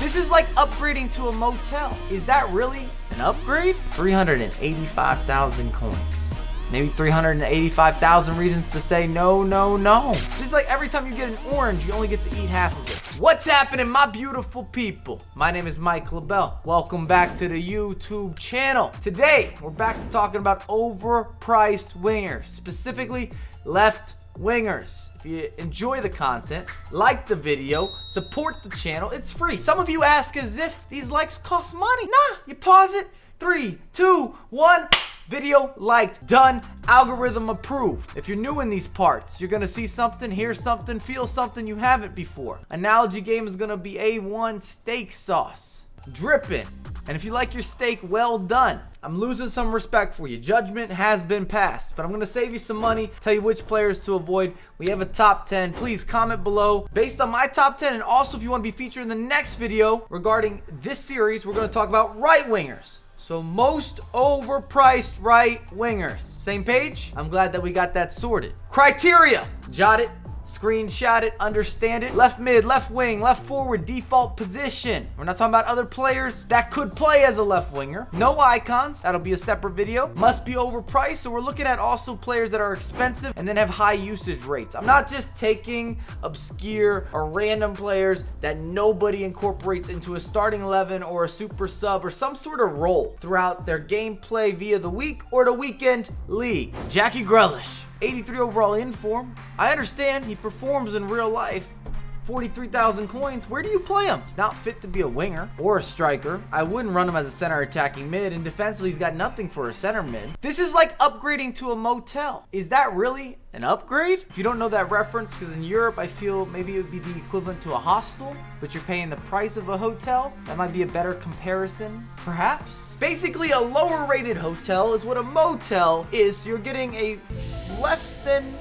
This is like upgrading to a motel. Is that really an upgrade? 385,000 coins. Maybe 385,000 reasons to say no, no, no. This is like every time you get an orange, you only get to eat half of it. What's happening, my beautiful people? My name is LaBelle. Welcome back to the YouTube channel. Today, we're back to talking about overpriced wingers, specifically left wingers. If you enjoy the content, like the video, support the channel, it's free. Some of you ask as if these likes cost money. Nah, you pause it. 3, 2, 1. Video liked, done, algorithm approved. If you're new in these parts, you're gonna see something, hear something, feel something you haven't before. Analogy game is gonna be A1 steak sauce, dripping. And if you like your steak well done, I'm losing some respect for you. Judgment has been passed, but I'm gonna save you some money, tell you which players to avoid. We have a top 10. Please comment below based on my top 10, and also if you want to be featured in the next video regarding this series, we're gonna talk about right wingers. So most overpriced right wingers. Same page? I'm glad that we got that sorted. Criteria. Jot it, screenshot it, understand it. Left mid, left wing, left forward, default position. We're not talking about other players that could play as a left winger. No icons. That'll be a separate video. Must be overpriced. So we're looking at also players that are expensive and then have high usage rates. I'm not just taking obscure or random players that nobody incorporates into a starting 11 or a super sub or some sort of role throughout their gameplay via the week or the weekend league. Jackie Grealish. 83 overall in form. I understand he performs in real life. 43,000 coins. Where do you play him? He's not fit to be a winger or a striker. I wouldn't run him as a center attacking mid, and defensively he's got nothing for a center mid. This is like upgrading to a motel. Is that really an upgrade? If you don't know that reference, because in Europe I feel maybe it would be the equivalent to a hostel, but you're paying the price of a hotel. That might be a better comparison, perhaps. Basically, a lower rated hotel is what a motel is. So you're getting a less than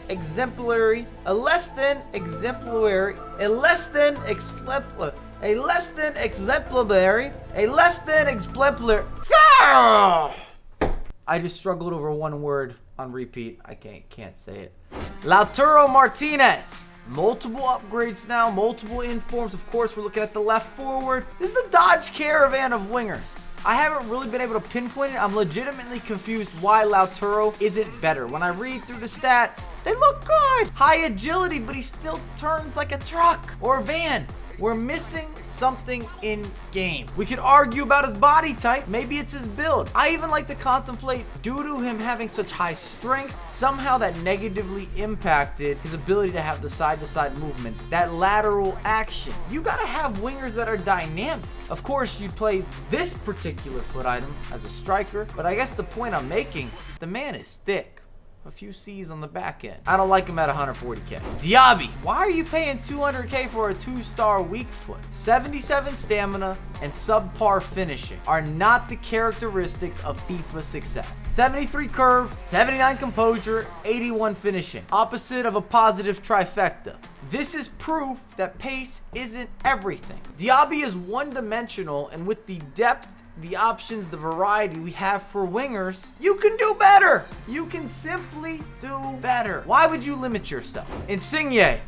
exemplary, a less than exemplary, a less than exemplary, a less than exemplary, a less than exemplary. I just struggled over one word on repeat. I can't say it. Lauro Martinez. Multiple upgrades now, multiple informs. Of course, we're looking at the left forward. This is the Dodge Caravan of wingers. I haven't really been able to pinpoint it. I'm legitimately confused why Lauro isn't better. When I read through the stats, they look good. High agility, but he still turns like a truck or a van. We're missing something in game. We could argue about his body type. Maybe it's his build. I even like to contemplate, due to him having such high strength, somehow that negatively impacted his ability to have the side-to-side movement, that lateral action. You gotta have wingers that are dynamic. Of course, you'd play this particular foot item as a striker, but I guess the point I'm making, the man is thick. A few C's on the back end. I don't like him at 140k. Diaby. Why are you paying 200k for a 2-star weak foot? 77 stamina and subpar finishing are not the characteristics of FIFA success. 73 curve, 79 composure, 81 finishing. Opposite of a positive trifecta. This is proof that pace isn't everything. Diaby is one-dimensional, and with the depth, the options, the variety we have for wingers, you can do better. You can simply do better. Why would you limit yourself? Insigne.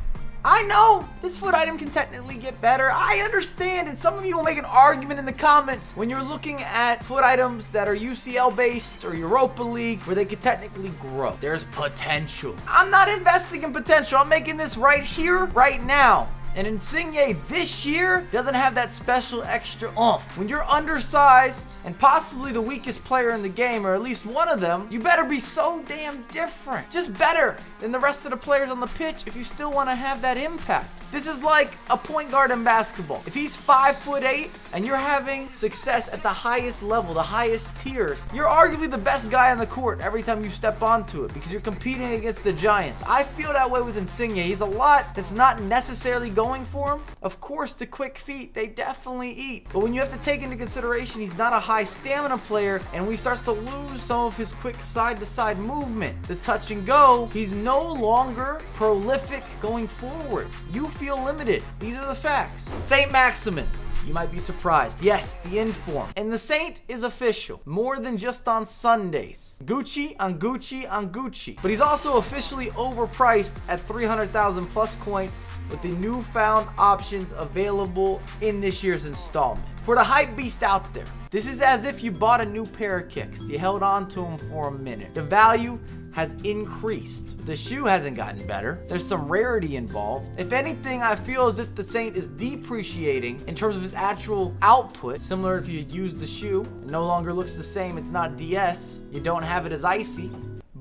I know this foot item can technically get better. I understand, and some of you will make an argument in the comments when you're looking at foot items that are UCL based or Europa League where they could technically grow. There's potential. I'm not investing in potential. I'm making this right here, right now. And Insigne this year doesn't have that special extra oomph. When you're undersized and possibly the weakest player in the game, or at least one of them, you better be so damn different. Just better than the rest of the players on the pitch if you still want to have that impact. This is like a point guard in basketball. If he's 5'8" and you're having success at the highest level, the highest tiers, you're arguably the best guy on the court every time you step onto it because you're competing against the giants. I feel that way with Insigne. He's a lot that's not necessarily going for him. Of course, the quick feet, they definitely eat. But when you have to take into consideration he's not a high stamina player and we starts to lose some of his quick side-to-side movement, the touch and go, he's no longer prolific going forward. You feel limited. These are the facts. Saint Maximin. You might be surprised. Yes, the inform. And the Saint is official. More than just on Sundays. Gucci on Gucci on Gucci. But he's also officially overpriced at 300,000 plus coins with the newfound options available in this year's installment. For the hype beast out there, this is as if you bought a new pair of kicks. You held on to them for a minute. The value has increased. The shoe hasn't gotten better. There's some rarity involved. If anything, I feel as if the Saint is depreciating in terms of his actual output. Similar if you used the shoe, it no longer looks the same. It's not DS. You don't have it as icy.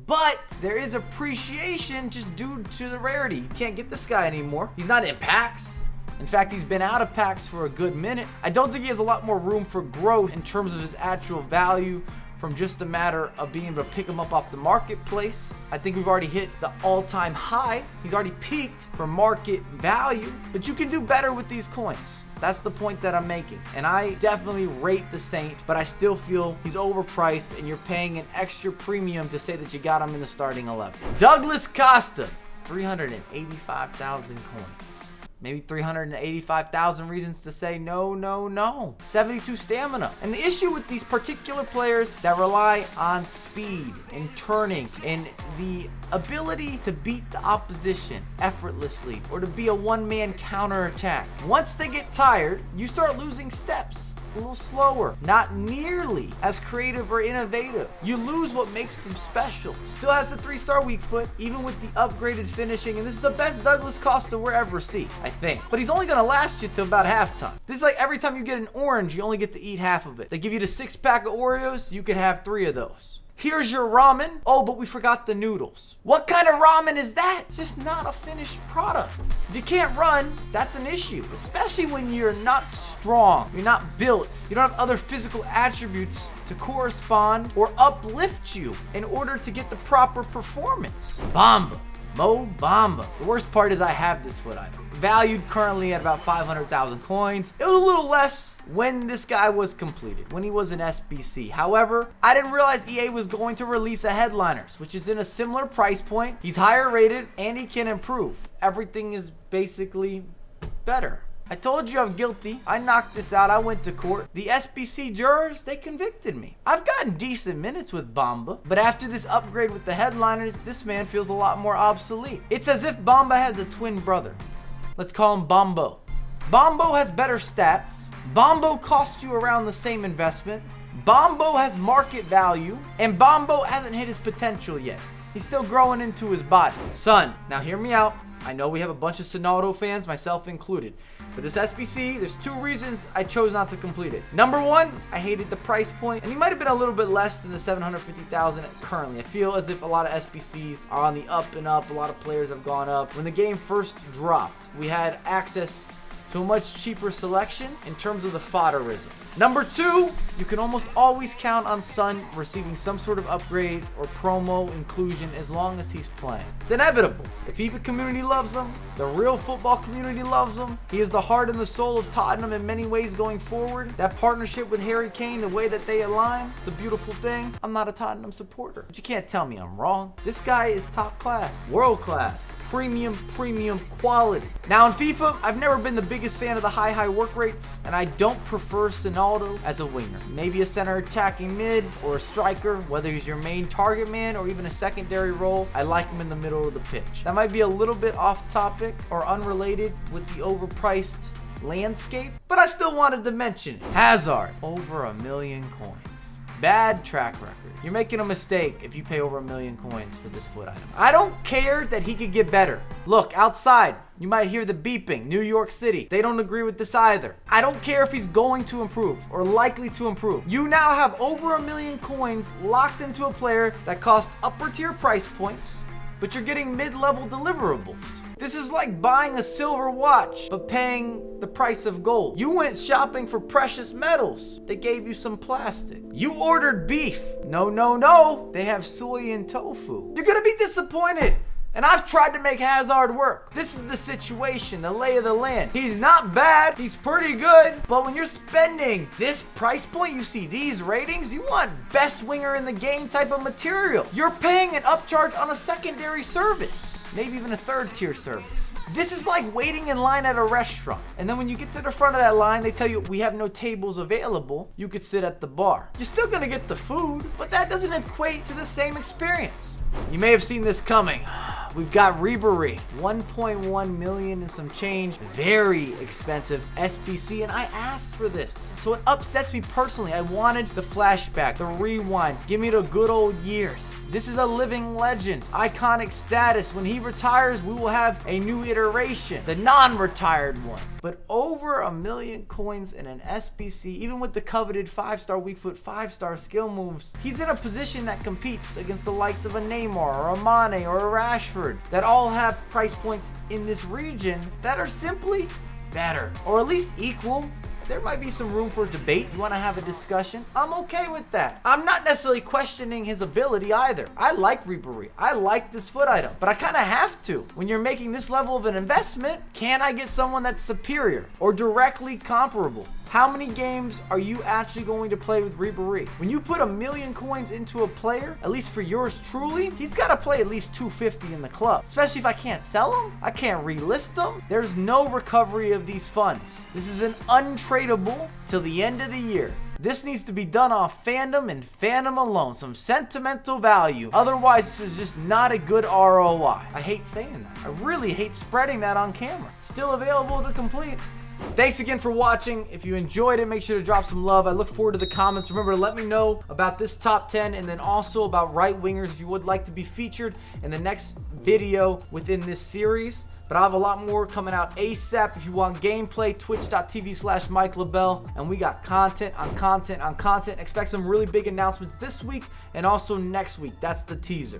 But there is appreciation just due to the rarity. You can't get this guy anymore. He's not in packs. In fact, he's been out of packs for a good minute. I don't think he has a lot more room for growth in terms of his actual value from just a matter of being able to pick him up off the marketplace. I think we've already hit the all-time high. He's already peaked for market value, but you can do better with these coins. That's the point that I'm making. And I definitely rate the Saint, but I still feel he's overpriced and you're paying an extra premium to say that you got him in the starting 11. Douglas Costa, 385,000 coins. Maybe 385,000 reasons to say no, no, no. 72 stamina. And the issue with these particular players that rely on speed and turning and the ability to beat the opposition effortlessly or to be a one-man counterattack. Once they get tired, you start losing steps. A little slower, not nearly as creative or innovative. You lose what makes them special. Still has the 3-star weak foot, even with the upgraded finishing, and this is the best Douglas Costa we'll ever see, I think. But he's only gonna last you till about halftime. This is like every time you get an orange, you only get to eat half of it. They give you the 6-pack of Oreos, you could have 3 of those. Here's your ramen. Oh, but we forgot the noodles. What kind of ramen is that? It's just not a finished product. If you can't run, that's an issue, especially when you're not strong, you're not built, you don't have other physical attributes to correspond or uplift you in order to get the proper performance. Bamba. Mo Bamba. The worst part is I have this foot item. Valued currently at about 500,000 coins. It was a little less when this guy was completed, when he was an SBC. However, I didn't realize EA was going to release a Headliners, which is in a similar price point. He's higher rated and he can improve. Everything is basically better. I told you I'm guilty. I knocked this out. I went to court. The SBC jurors, they convicted me. I've gotten decent minutes with Bamba, but after this upgrade with the Headliners, this man feels a lot more obsolete. It's as if Bamba has a twin brother. Let's call him Bombo. Bombo has better stats. Bombo cost you around the same investment. Bombo has market value, and Bombo hasn't hit his potential yet. He's still growing into his body. Son, now hear me out. I know we have a bunch of Sonaldo fans, myself included. But this SBC, there's 2 reasons I chose not to complete it. Number 1, I hated the price point, and he might have been a little bit less than the 750,000 currently. I feel as if a lot of SBCs are on the up and up. A lot of players have gone up. When the game first dropped, we had access to a much cheaper selection in terms of the fodderism. Number 2, you can almost always count on Son receiving some sort of upgrade or promo inclusion as long as he's playing. It's inevitable. The FIFA community loves him. The real football community loves him. He is the heart and the soul of Tottenham in many ways going forward. That partnership with Harry Kane, the way that they align, it's a beautiful thing. I'm not a Tottenham supporter, but you can't tell me I'm wrong. This guy is top class, world class, premium quality. Now in FIFA, I've never been the biggest fan of the high work rates, and I don't prefer Sonaldo as a winger. Maybe a center attacking mid or a striker, whether he's your main target man or even a secondary role. I like him in the middle of the pitch. That might be a little bit off topic or unrelated with the overpriced landscape, but I still wanted to mention it. Hazard, over 1 million coins. Bad track record. You're making a mistake if you pay over 1 million coins for this foot item. I don't care that he could get better. Look, outside, you might hear the beeping. New York City. They don't agree with this either. I don't care if he's going to improve or likely to improve. You now have over 1 million coins locked into a player that costs upper tier price points, but you're getting mid-level deliverables. This is like buying a silver watch, but paying the price of gold. You went shopping for precious metals. They gave you some plastic. You ordered beef. No, no, no. They have soy and tofu. You're gonna be disappointed. And I've tried to make Hazard work. This is the situation, the lay of the land. He's not bad, he's pretty good, but when you're spending this price point, you see these ratings, you want best winger in the game type of material. You're paying an upcharge on a secondary service, maybe even a 3rd tier service. This is like waiting in line at a restaurant. And then when you get to the front of that line, they tell you we have no tables available. You could sit at the bar. You're still gonna get the food, but that doesn't equate to the same experience. You may have seen this coming. We've got Ribery, 1.1 million and some change. Very expensive SBC, and I asked for this. So it upsets me personally. I wanted the flashback, the rewind. Give me the good old years. This is a living legend, iconic status. When he retires, we will have a new iteration, the non-retired one. But over 1 million coins in an SBC, even with the coveted 5-star weak foot, 5-star skill moves, he's in a position that competes against the likes of a Neymar or a Mane or a Rashford that all have price points in this region that are simply better, or at least equal. There might be some room for debate. You want to have a discussion? I'm okay with that. I'm not necessarily questioning his ability either. I like Ribery. I like this foot item, but I kind of have to. When you're making this level of an investment, can I get someone that's superior or directly comparable? How many games are you actually going to play with Ribery? When you put 1 million coins into a player, at least for yours truly, he's got to play at least 250 in the club. Especially if I can't sell him, I can't relist him. There's no recovery of these funds. This is an untradeable till the end of the year. This needs to be done off fandom and fandom alone. Some sentimental value. Otherwise, this is just not a good ROI. I hate saying that. I really hate spreading that on camera. Still available to complete. Thanks again for watching. If you enjoyed it, make sure to drop some love. I look forward to the comments. Remember to let me know about this top 10 and then also about right wingers if you would like to be featured in the next video within this series. But I have a lot more coming out ASAP. If you want gameplay, twitch.tv/Mike LaBelle. And we got content on content on content. Expect some really big announcements this week and also next week. That's the teaser.